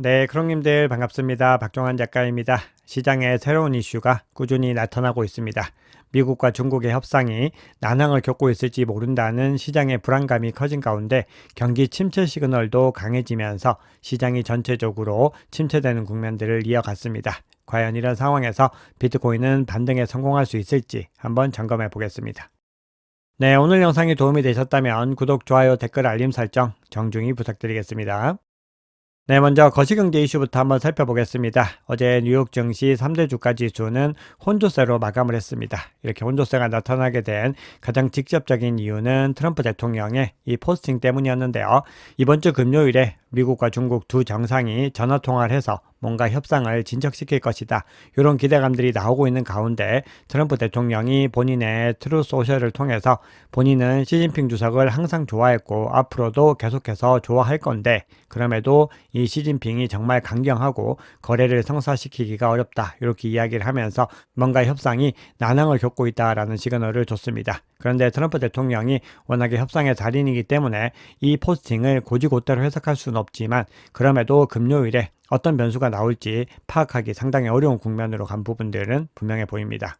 네, 크롱님들 반갑습니다. 박종환 작가입니다. 시장에 새로운 이슈가 꾸준히 나타나고 있습니다. 미국과 중국의 협상이 난항을 겪고 있을지 모른다는 시장의 불안감이 커진 가운데 경기 침체 시그널도 강해지면서 시장이 전체적으로 침체되는 국면들을 이어갔습니다. 과연 이런 상황에서 비트코인은 반등에 성공할 수 있을지 한번 점검해 보겠습니다. 네, 오늘 영상이 도움이 되셨다면 구독, 좋아요, 댓글, 알림 설정 정중히 부탁드리겠습니다. 네, 먼저 거시경제 이슈부터 한번 살펴보겠습니다. 어제 뉴욕 증시 3대 주가 지수는 혼조세로 마감을 했습니다. 이렇게 혼조세가 나타나게 된 가장 직접적인 이유는 트럼프 대통령의 이 포스팅 때문이었는데요. 이번 주 금요일에 미국과 중국 두 정상이 전화통화를 해서 뭔가 협상을 진척시킬 것이다. 이런 기대감들이 나오고 있는 가운데 트럼프 대통령이 본인의 트루스 소셜을 통해서 본인은 시진핑 주석을 항상 좋아했고 앞으로도 계속해서 좋아할 건데 그럼에도 이 시진핑이 정말 강경하고 거래를 성사시키기가 어렵다. 이렇게 이야기를 하면서 뭔가 협상이 난항을 겪고 있다라는 시그널을 줬습니다. 그런데 트럼프 대통령이 워낙에 협상의 달인이기 때문에 이 포스팅을 곧이곧대로 해석할 수는 없지만 그럼에도 금요일에 어떤 변수가 나올지 파악하기 상당히 어려운 국면으로 간 부분들은 분명해 보입니다.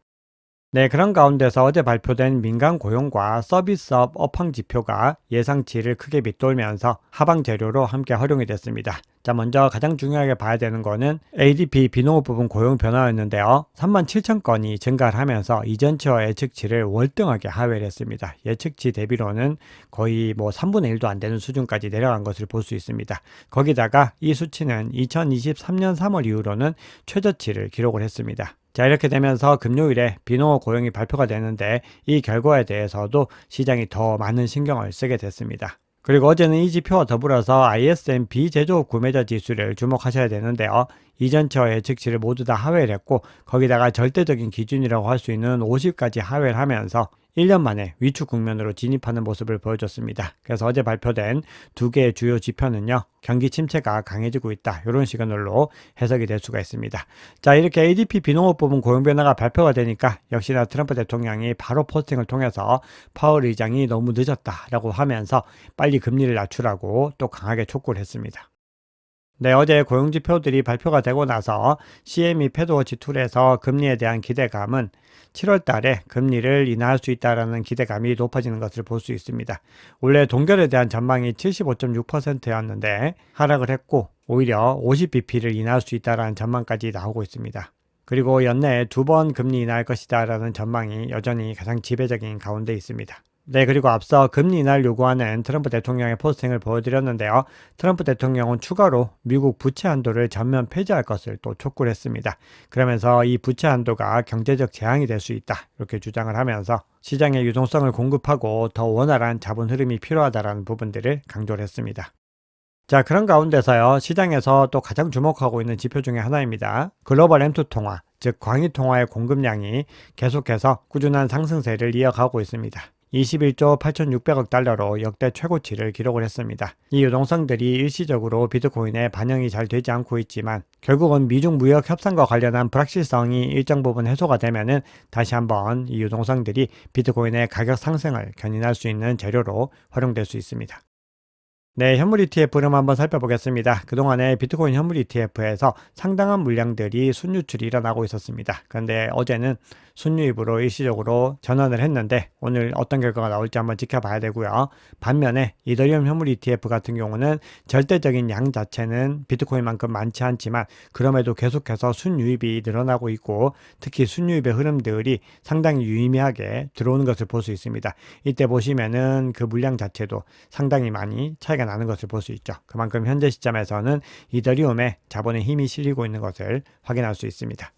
네, 그런 가운데서 어제 발표된 민간 고용과 서비스업 업황 지표가 예상치를 크게 밑돌면서 하방 재료로 함께 활용이 됐습니다. 자, 먼저 가장 중요하게 봐야 되는 거는 ADP 비농업 부분 고용 변화였는데요. 37,000건이 증가를 하면서 이전치와 예측치를 월등하게 하회를 했습니다. 예측치 대비로는 거의 3분의 1도 안 되는 수준까지 내려간 것을 볼 수 있습니다. 거기다가 이 수치는 2023년 3월 이후로는 최저치를 기록을 했습니다. 자, 이렇게 되면서 금요일에 비농업 고용이 발표가 되는데 이 결과에 대해서도 시장이 더 많은 신경을 쓰게 됐습니다. 그리고 어제는 이 지표와 더불어서 ISM 비제조업 구매자 지수를 주목하셔야 되는데요. 이전치와 예측치를 모두 다 하회를 했고 거기다가 절대적인 기준이라고 할 수 있는 50까지 하회를 하면서 1년 만에 위축 국면으로 진입하는 모습을 보여줬습니다. 그래서 어제 발표된 두 개의 주요 지표는요. 경기 침체가 강해지고 있다. 이런 시그널로 해석이 될 수가 있습니다. 자, 이렇게 ADP 비농업 부분 고용 변화가 발표가 되니까 역시나 트럼프 대통령이 바로 포스팅을 통해서 파월 의장이 너무 늦었다라고 하면서 빨리 금리를 낮추라고 또 강하게 촉구를 했습니다. 네, 어제 고용지표들이 발표가 되고 나서 CME 패드워치 툴에서 금리에 대한 기대감은 7월 달에 금리를 인하할 수 있다는 기대감이 높아지는 것을 볼 수 있습니다. 원래 동결에 대한 전망이 75.6%였는데 하락을 했고 오히려 50bp를 인하할 수 있다는 전망까지 나오고 있습니다. 그리고 연내에 2번 금리 인하할 것이다라는 전망이 여전히 가장 지배적인 가운데 있습니다. 네, 그리고 앞서 금리 인하를 요구하는 트럼프 대통령의 포스팅을 보여드렸는데요. 트럼프 대통령은 추가로 미국 부채 한도를 전면 폐지할 것을 또 촉구를 했습니다. 그러면서 이 부채 한도가 경제적 재앙이 될 수 있다. 이렇게 주장을 하면서 시장의 유동성을 공급하고 더 원활한 자본 흐름이 필요하다는 부분들을 강조를 했습니다. 자, 그런 가운데서요. 시장에서 또 가장 주목하고 있는 지표 중에 하나입니다. 글로벌 M2 통화, 즉 광의 통화의 공급량이 계속해서 꾸준한 상승세를 이어가고 있습니다. 21조 8,600억 달러로 역대 최고치를 기록을 했습니다. 이 유동성들이 일시적으로 비트코인에 반영이 잘 되지 않고 있지만 결국은 미중 무역 협상과 관련한 불확실성이 일정 부분 해소가 되면은 다시 한번 이 유동성들이 비트코인의 가격 상승을 견인할 수 있는 재료로 활용될 수 있습니다. 네, 현물 ETF 흐름 한번 살펴보겠습니다. 그동안에 비트코인 현물 ETF에서 상당한 물량들이 순유출이 일어나고 있었습니다. 그런데 어제는 순유입으로 일시적으로 전환을 했는데 오늘 어떤 결과가 나올지 한번 지켜봐야 되고요. 반면에 이더리움 현물 ETF 같은 경우는 절대적인 양 자체는 비트코인만큼 많지 않지만 그럼에도 계속해서 순유입이 늘어나고 있고 특히 순유입의 흐름들이 상당히 유의미하게 들어오는 것을 볼 수 있습니다. 이때 보시면은 그 물량 자체도 상당히 많이 차이가 나는 것을 볼 수 있죠. 그만큼 현재 시점에서는 이더리움에 자본의 힘이 실리고 있는 것을 확인할 수 있습니다.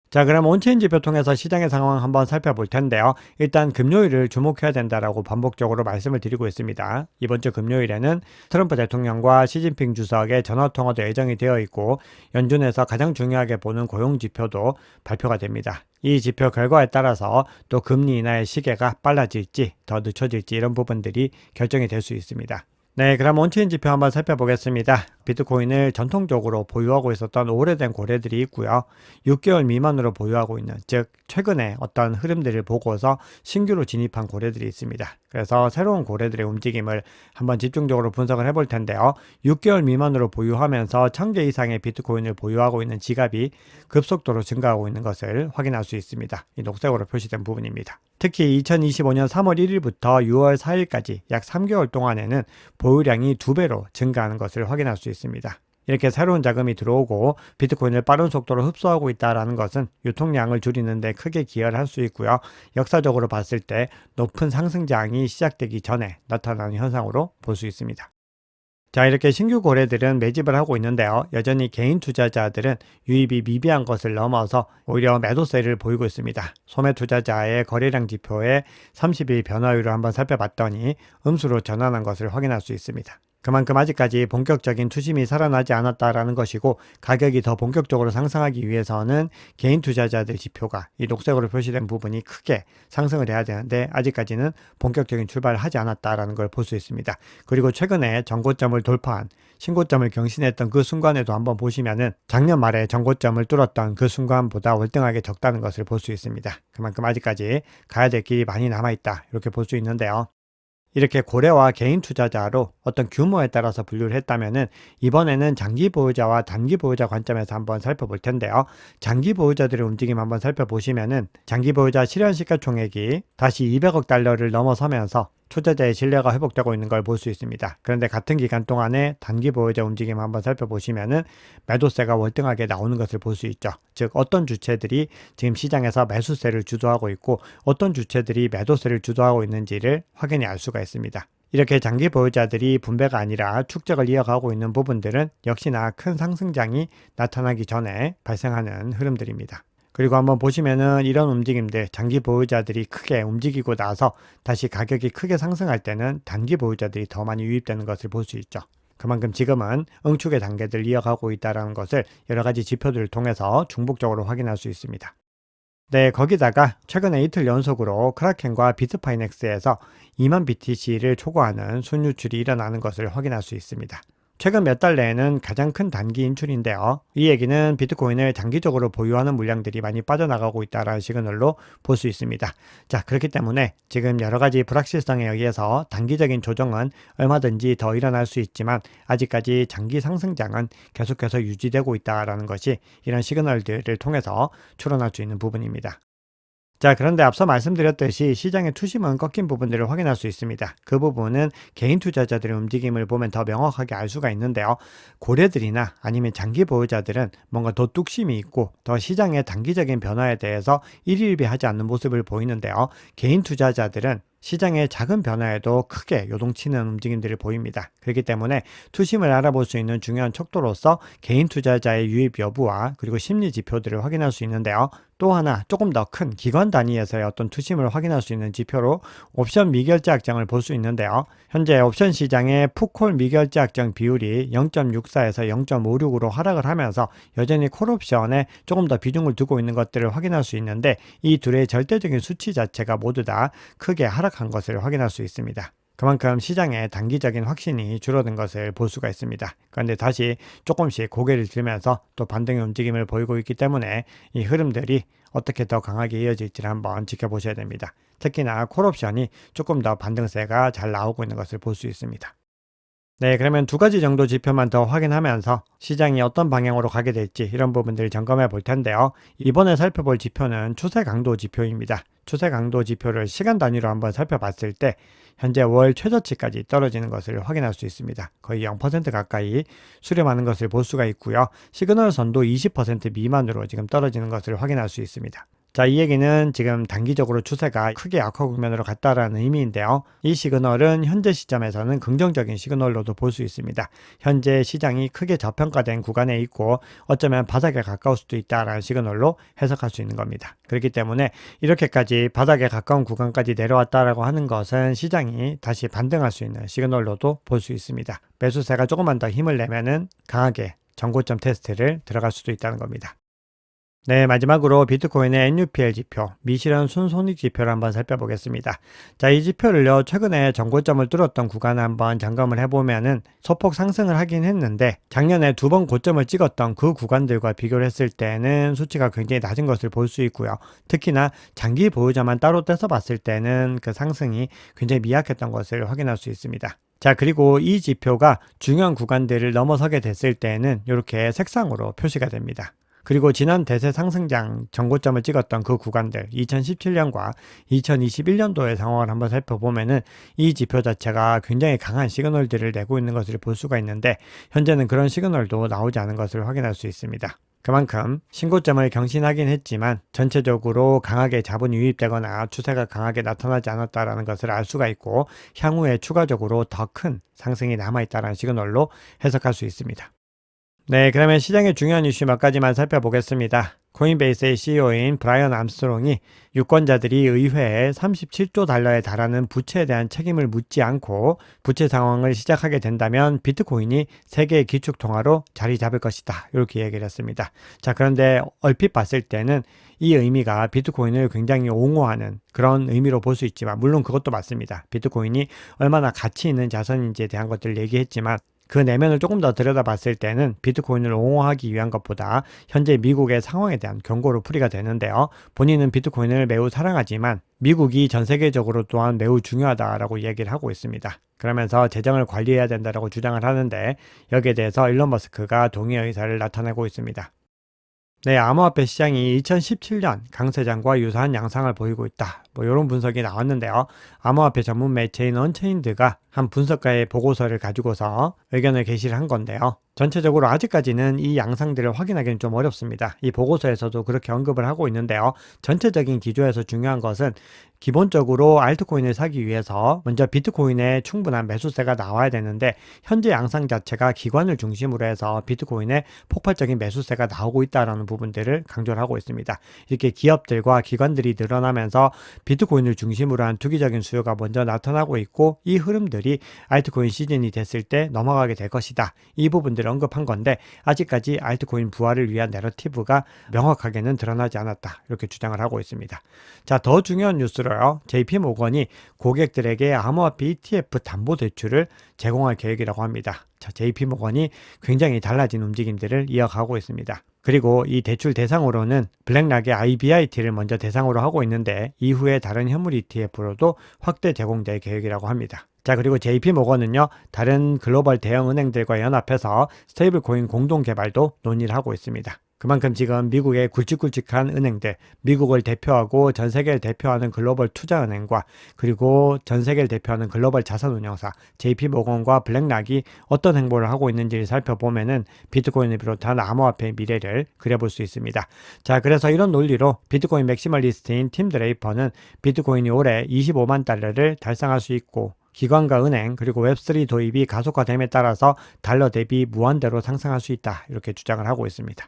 자, 그럼 온체인 지표 통해서 시장의 상황 한번 살펴볼 텐데요. 일단 금요일을 주목해야 된다라고 반복적으로 말씀을 드리고 있습니다. 이번 주 금요일에는 트럼프 대통령과 시진핑 주석의 전화통화도 예정이 되어 있고 연준에서 가장 중요하게 보는 고용 지표도 발표가 됩니다. 이 지표 결과에 따라서 또 금리 인하의 시계가 빨라질지 더 늦춰질지 이런 부분들이 결정이 될 수 있습니다. 네, 그럼 온체인 지표 한번 살펴보겠습니다. 비트코인을 전통적으로 보유하고 있었던 오래된 고래들이 있고요. 6개월 미만으로 보유하고 있는, 즉 최근에 어떤 흐름들을 보고서 신규로 진입한 고래들이 있습니다. 그래서 새로운 고래들의 움직임을 한번 집중적으로 분석을 해볼 텐데요. 6개월 미만으로 보유하면서 1000개 이상의 비트코인을 보유하고 있는 지갑이 급속도로 증가하고 있는 것을 확인할 수 있습니다. 이 녹색으로 표시된 부분입니다. 특히 2025년 3월 1일부터 6월 4일까지 약 3개월 동안에는 보유량이 2배로 증가하는 것을 확인할 수 있습니다. 이렇게 새로운 자금이 들어오고 비트코인을 빠른 속도로 흡수하고 있다는 것은 유통량을 줄이는 데 크게 기여를 할 수 있고요. 역사적으로 봤을 때 높은 상승장이 시작되기 전에 나타나는 현상으로 볼 수 있습니다. 자, 이렇게 신규 거래들은 매집을 하고 있는데요. 여전히 개인 투자자들은 유입이 미비한 것을 넘어서 오히려 매도세를 보이고 있습니다. 소매 투자자의 거래량 지표의 30일 변화율을 한번 살펴봤더니 음수로 전환한 것을 확인할 수 있습니다. 그만큼 아직까지 본격적인 투심이 살아나지 않았다라는 것이고, 가격이 더 본격적으로 상승하기 위해서는 개인 투자자들 지표가 이 녹색으로 표시된 부분이 크게 상승을 해야 되는데 아직까지는 본격적인 출발을 하지 않았다라는 걸 볼 수 있습니다. 그리고 최근에 전고점을 돌파한 신고점을 경신했던 그 순간에도 한번 보시면은 작년 말에 전고점을 뚫었던 그 순간보다 월등하게 적다는 것을 볼 수 있습니다. 그만큼 아직까지 가야 될 길이 많이 남아있다, 이렇게 볼 수 있는데요. 이렇게 고래와 개인 투자자로 어떤 규모에 따라서 분류를 했다면은 이번에는 장기 보유자와 단기 보유자 관점에서 한번 살펴볼 텐데요. 장기 보유자들의 움직임 한번 살펴보시면은 장기 보유자 실현 시가총액이 다시 200억 달러를 넘어서면서 투자자의 신뢰가 회복되고 있는 걸 볼 수 있습니다. 그런데 같은 기간 동안에 단기 보유자 움직임 한번 살펴보시면은 매도세가 월등하게 나오는 것을 볼 수 있죠. 즉 어떤 주체들이 지금 시장에서 매수세를 주도하고 있고 어떤 주체들이 매도세를 주도하고 있는지를 확연히 알 수가 있습니다. 이렇게 장기 보유자들이 분배가 아니라 축적을 이어가고 있는 부분들은 역시나 큰 상승장이 나타나기 전에 발생하는 흐름들입니다. 그리고 한번 보시면은 이런 움직임들, 장기 보유자들이 크게 움직이고 나서 다시 가격이 크게 상승할 때는 단기 보유자들이 더 많이 유입되는 것을 볼 수 있죠. 그만큼 지금은 응축의 단계를 이어가고 있다는 것을 여러 가지 지표들을 통해서 중복적으로 확인할 수 있습니다. 네, 거기다가 최근에 이틀 연속으로 크라켄과 비트파이넥스에서 2만 BTC를 초과하는 순유출이 일어나는 것을 확인할 수 있습니다. 최근 몇 달 내에는 가장 큰 단기 인출인데요. 이 얘기는 비트코인을 장기적으로 보유하는 물량들이 많이 빠져나가고 있다는 시그널로 볼 수 있습니다. 자, 그렇기 때문에 지금 여러 가지 불확실성에 의해서 단기적인 조정은 얼마든지 더 일어날 수 있지만 아직까지 장기 상승장은 계속해서 유지되고 있다는 것이 이런 시그널들을 통해서 추론할 수 있는 부분입니다. 자, 그런데 앞서 말씀드렸듯이 시장의 투심은 꺾인 부분들을 확인할 수 있습니다. 그 부분은 개인 투자자들의 움직임을 보면 더 명확하게 알 수가 있는데요. 고래들이나 아니면 장기 보유자들은 뭔가 더 뚝심이 있고 더 시장의 단기적인 변화에 대해서 일일비하지 않는 모습을 보이는데요. 개인 투자자들은 시장의 작은 변화에도 크게 요동치는 움직임들을 보입니다. 그렇기 때문에 투심을 알아볼 수 있는 중요한 척도로서 개인 투자자의 유입 여부와 그리고 심리 지표들을 확인할 수 있는데요. 또 하나 조금 더 큰 기관 단위에서의 어떤 투심을 확인할 수 있는 지표로 옵션 미결제 악정을 볼 수 있는데요. 현재 옵션 시장의 풋콜 미결제 악정 비율이 0.64에서 0.56으로 하락을 하면서 여전히 콜옵션에 조금 더 비중을 두고 있는 것들을 확인할 수 있는데 이 둘의 절대적인 수치 자체가 모두 다 크게 하락한 것을 확인할 수 있습니다. 그만큼 시장의 단기적인 확신이 줄어든 것을 볼 수가 있습니다. 그런데 다시 조금씩 고개를 들면서 또 반등의 움직임을 보이고 있기 때문에 이 흐름들이 어떻게 더 강하게 이어질지를 한번 지켜보셔야 됩니다. 특히나 콜옵션이 조금 더 반등세가 잘 나오고 있는 것을 볼 수 있습니다. 네, 그러면 두 가지 정도 지표만 더 확인하면서 시장이 어떤 방향으로 가게 될지 이런 부분들을 점검해 볼 텐데요. 이번에 살펴볼 지표는 추세 강도 지표입니다. 추세 강도 지표를 시간 단위로 한번 살펴봤을 때 현재 월 최저치까지 떨어지는 것을 확인할 수 있습니다. 거의 0% 가까이 수렴하는 것을 볼 수가 있고요. 시그널 선도 20% 미만으로 지금 떨어지는 것을 확인할 수 있습니다. 자, 이 얘기는 지금 단기적으로 추세가 크게 악화 국면으로 갔다라는 의미인데요. 이 시그널은 현재 시점에서는 긍정적인 시그널로도 볼 수 있습니다. 현재 시장이 크게 저평가된 구간에 있고 어쩌면 바닥에 가까울 수도 있다라는 시그널로 해석할 수 있는 겁니다. 그렇기 때문에 이렇게까지 바닥에 가까운 구간까지 내려왔다라고 하는 것은 시장이 다시 반등할 수 있는 시그널로도 볼 수 있습니다. 매수세가 조금만 더 힘을 내면은 강하게 전고점 테스트를 들어갈 수도 있다는 겁니다. 네, 마지막으로 비트코인의 NUPL 지표, 미실현 순손익 지표를 한번 살펴보겠습니다. 자, 이 지표를요, 최근에 전고점을 뚫었던 구간을 한번 점검을 해보면은 소폭 상승을 하긴 했는데, 작년에 두 번 고점을 찍었던 그 구간들과 비교를 했을 때는 수치가 굉장히 낮은 것을 볼 수 있고요. 특히나 장기 보유자만 따로 떼서 봤을 때는 그 상승이 굉장히 미약했던 것을 확인할 수 있습니다. 자, 그리고 이 지표가 중요한 구간들을 넘어서게 됐을 때는 이렇게 색상으로 표시가 됩니다. 그리고 지난 대세 상승장 전고점을 찍었던 그 구간들 2017년과 2021년도의 상황을 한번 살펴보면은 이 지표 자체가 굉장히 강한 시그널들을 내고 있는 것을 볼 수가 있는데 현재는 그런 시그널도 나오지 않은 것을 확인할 수 있습니다. 그만큼 신고점을 경신하긴 했지만 전체적으로 강하게 자본이 유입되거나 추세가 강하게 나타나지 않았다라는 것을 알 수가 있고 향후에 추가적으로 더 큰 상승이 남아있다는 시그널로 해석할 수 있습니다. 네, 그러면 시장의 중요한 이슈 몇 가지만 살펴보겠습니다. 코인베이스의 CEO인 브라이언 암스트롱이 유권자들이 의회에 37조 달러에 달하는 부채에 대한 책임을 묻지 않고 부채 상황을 시작하게 된다면 비트코인이 세계의 기축통화로 자리 잡을 것이다. 이렇게 얘기를 했습니다. 자, 그런데 얼핏 봤을 때는 이 의미가 비트코인을 굉장히 옹호하는 그런 의미로 볼 수 있지만 물론 그것도 맞습니다. 비트코인이 얼마나 가치 있는 자산인지에 대한 것들을 얘기했지만 그 내면을 조금 더 들여다봤을 때는 비트코인을 옹호하기 위한 것보다 현재 미국의 상황에 대한 경고로 풀이가 되는데요. 본인은 비트코인을 매우 사랑하지만 미국이 전 세계적으로 또한 매우 중요하다라고 얘기를 하고 있습니다. 그러면서 재정을 관리해야 된다라고 주장을 하는데 여기에 대해서 일론 머스크가 동의의 의사를 나타내고 있습니다. 네, 암호화폐 시장이 2017년 강세장과 유사한 양상을 보이고 있다. 이런 분석이 나왔는데요. 암호화폐 전문 매체인 언체인드가 한 분석가의 보고서를 가지고서 의견을 게시를 한 건데요. 전체적으로 아직까지는 이 양상들을 확인하기는 좀 어렵습니다. 이 보고서에서도 그렇게 언급을 하고 있는데요. 전체적인 기조에서 중요한 것은 기본적으로 알트코인을 사기 위해서 먼저 비트코인에 충분한 매수세가 나와야 되는데 현재 양상 자체가 기관을 중심으로 해서 비트코인에 폭발적인 매수세가 나오고 있다는 부분들을 강조를 하고 있습니다. 이렇게 기업들과 기관들이 늘어나면서 비트코인을 중심으로 한 투기적인 수요가 먼저 나타나고 있고 이 흐름들이 알트코인 시즌이 됐을 때 넘어가게 될 것이다. 이 부분들을 언급한 건데 아직까지 알트코인 부활을 위한 내러티브가 명확하게는 드러나지 않았다. 이렇게 주장을 하고 있습니다. 자, 더 중요한 뉴스로요. JP모건이 고객들에게 암호화폐 ETF 담보대출을 제공할 계획이라고 합니다. 자, JP모건이 굉장히 달라진 움직임들을 이어가고 있습니다. 그리고 이 대출 대상으로는 블랙락의 IBIT를 먼저 대상으로 하고 있는데 이후에 다른 현물 ETF로도 확대 제공될 계획이라고 합니다. 자, 그리고 JP모건은요, 다른 글로벌 대형 은행들과 연합해서 스테이블 코인 공동 개발도 논의를 하고 있습니다. 그만큼 지금 미국의 굵직굵직한 은행들, 미국을 대표하고 전 세계를 대표하는 글로벌 투자은행과 그리고 전 세계를 대표하는 글로벌 자산운용사 JP모건과 블랙락이 어떤 행보를 하고 있는지를 살펴보면은 비트코인을 비롯한 암호화폐의 미래를 그려볼 수 있습니다. 자, 그래서 이런 논리로 비트코인 맥시멀리스트인 팀 드레이퍼는 비트코인이 올해 25만 달러를 달성할 수 있고 기관과 은행 그리고 웹3 도입이 가속화됨에 따라서 달러 대비 무한대로 상승할 수 있다. 이렇게 주장을 하고 있습니다.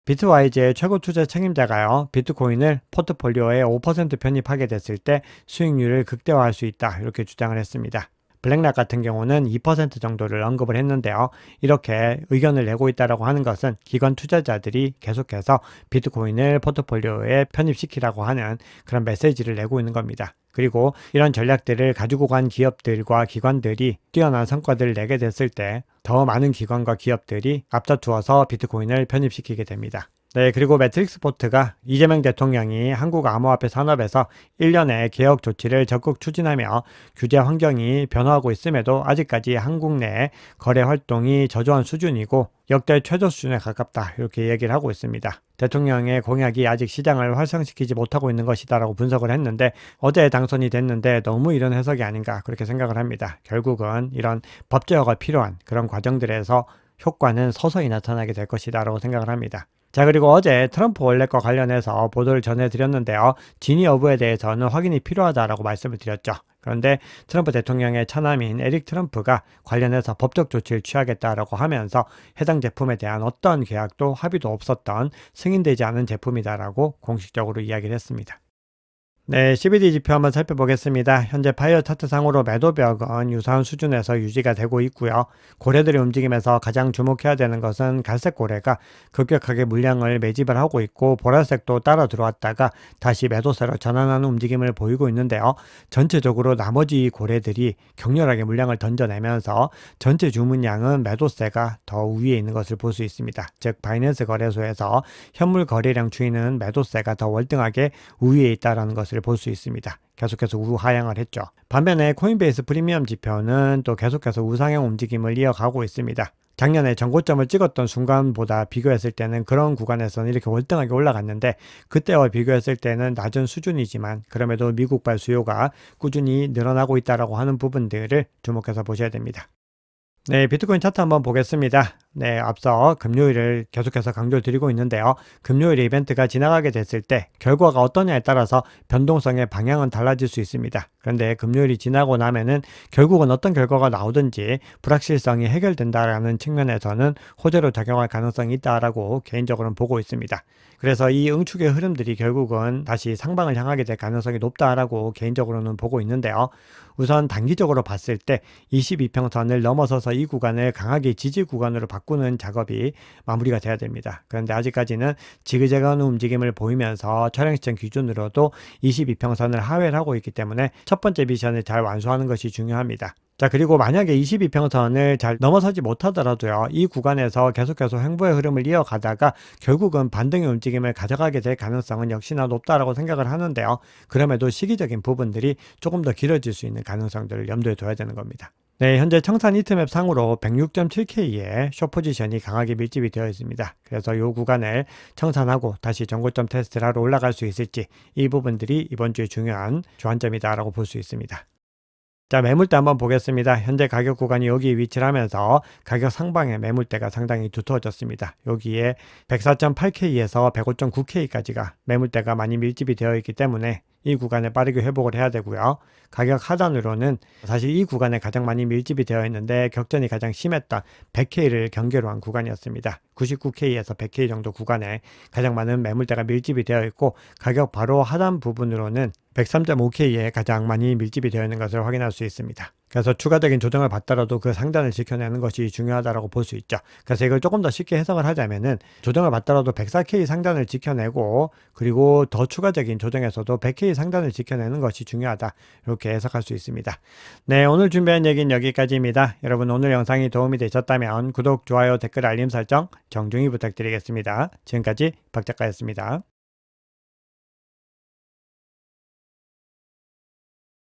비트와이즈의 최고 투자 책임자가요, 비트코인을 포트폴리오에 5% 편입하게 됐을 때 수익률을 극대화할 수 있다. 이렇게 주장을 했습니다. 블랙락 같은 경우는 2% 정도를 언급을 했는데요. 이렇게 의견을 내고 있다고 하는 것은 기관 투자자들이 계속해서 비트코인을 포트폴리오에 편입시키라고 하는 그런 메시지를 내고 있는 겁니다. 그리고 이런 전략들을 가지고 간 기업들과 기관들이 뛰어난 성과들을 내게 됐을 때 더 많은 기관과 기업들이 앞다투어서 비트코인을 편입시키게 됩니다. 네, 그리고 매트릭스포트가 이재명 대통령이 한국 암호화폐 산업에서 1년의 개혁 조치를 적극 추진하며 규제 환경이 변화하고 있음에도 아직까지 한국 내 거래 활동이 저조한 수준이고 역대 최저 수준에 가깝다. 이렇게 얘기를 하고 있습니다. 대통령의 공약이 아직 시장을 활성시키지 못하고 있는 것이다라고 분석을 했는데 어제 당선이 됐는데 너무 이런 해석이 아닌가 그렇게 생각을 합니다. 결국은 이런 법 제어가 필요한 그런 과정들에서 효과는 서서히 나타나게 될 것이다라고 생각을 합니다. 자, 그리고 어제 트럼프 원래과 관련해서 보도를 전해드렸는데요. 진위 여부에 대해서는 확인이 필요하다라고 말씀을 드렸죠. 그런데 트럼프 대통령의 차남인 에릭 트럼프가 관련해서 법적 조치를 취하겠다라고 하면서 해당 제품에 대한 어떤 계약도 합의도 없었던 승인되지 않은 제품이다라고 공식적으로 이야기를 했습니다. 네, CBD 지표 한번 살펴보겠습니다. 현재 파이어 차트상으로 매도벽은 유사한 수준에서 유지가 되고 있고요. 고래들이 움직이면서 가장 주목해야 되는 것은 갈색 고래가 급격하게 물량을 매집을 하고 있고 보라색도 따라 들어왔다가 다시 매도세로 전환하는 움직임을 보이고 있는데요. 전체적으로 나머지 고래들이 격렬하게 물량을 던져내면서 전체 주문량은 매도세가 더 위에 있는 것을 볼 수 있습니다. 즉 바이낸스 거래소에서 현물 거래량 추이는 매도세가 더 월등하게 우위에 있다는 것을 볼 수 있습니다. 계속해서 우하향을 했죠. 반면에 코인베이스 프리미엄 지표는 또 계속해서 우상향 움직임을 이어가고 있습니다. 작년에 전고점을 찍었던 순간보다 비교했을 때는 그런 구간에서는 이렇게 월등하게 올라갔는데 그때와 비교했을 때는 낮은 수준이지만 그럼에도 미국발 수요가 꾸준히 늘어나고 있다라고 하는 부분들을 주목해서 보셔야 됩니다. 네, 비트코인 차트 한번 보겠습니다. 네, 앞서 금요일을 계속해서 강조드리고 있는데요. 금요일 이벤트가 지나가게 됐을 때 결과가 어떠냐에 따라서 변동성의 방향은 달라질 수 있습니다. 그런데 금요일이 지나고 나면은 결국은 어떤 결과가 나오든지 불확실성이 해결된다라는 측면에서는 호재로 작용할 가능성이 있다라고 개인적으로는 보고 있습니다. 그래서 이 응축의 흐름들이 결국은 다시 상방을 향하게 될 가능성이 높다라고 개인적으로는 보고 있는데요. 우선 단기적으로 봤을 때 22평선을 넘어서서 이 구간을 강하게 지지 구간으로 바꾸는 작업이 마무리가 돼야 됩니다. 그런데 아직까지는 지그재그한 움직임을 보이면서 촬영 시점 기준으로도 22평선을 하회를 하고 있기 때문에 첫 번째 미션을 잘 완수하는 것이 중요합니다. 자, 그리고 만약에 22평선을 잘 넘어서지 못하더라도요, 이 구간에서 계속해서 횡보의 흐름을 이어가다가 결국은 반등의 움직임을 가져가게 될 가능성은 역시나 높다라고 생각을 하는데요. 그럼에도 시기적인 부분들이 조금 더 길어질 수 있는 가능성들을 염두에 둬야 되는 겁니다. 네, 현재 청산 히트맵 상으로 106.7K의 숏 포지션이 강하게 밀집이 되어 있습니다. 그래서 이 구간을 청산하고 다시 전고점 테스트를 하러 올라갈 수 있을지 이 부분들이 이번 주에 중요한 주안점이다라고 볼 수 있습니다. 자, 매물대 한번 보겠습니다. 현재 가격 구간이 여기 위치를 하면서 가격 상방의 매물대가 상당히 두터워졌습니다. 여기에 104.8K에서 105.9K까지가 매물대가 많이 밀집이 되어 있기 때문에 이 구간을 빠르게 회복을 해야 되고요. 가격 하단으로는 사실 이 구간에 가장 많이 밀집이 되어 있는데 격전이 가장 심했던 100K를 경계로 한 구간이었습니다. 99K에서 100K 정도 구간에 가장 많은 매물대가 밀집이 되어 있고 가격 바로 하단 부분으로는 103.5K에 가장 많이 밀집이 되어 있는 것을 확인할 수 있습니다. 그래서 추가적인 조정을 받더라도 그 상단을 지켜내는 것이 중요하다고 볼 수 있죠. 그래서 이걸 조금 더 쉽게 해석을 하자면은 조정을 받더라도 104K 상단을 지켜내고 그리고 더 추가적인 조정에서도 100K 상단을 지켜내는 것이 중요하다. 이렇게 해석할 수 있습니다. 네, 오늘 준비한 얘기는 여기까지입니다. 여러분 오늘 영상이 도움이 되셨다면 구독, 좋아요, 댓글, 알림 설정 정중히 부탁드리겠습니다. 지금까지 박 작가였습니다.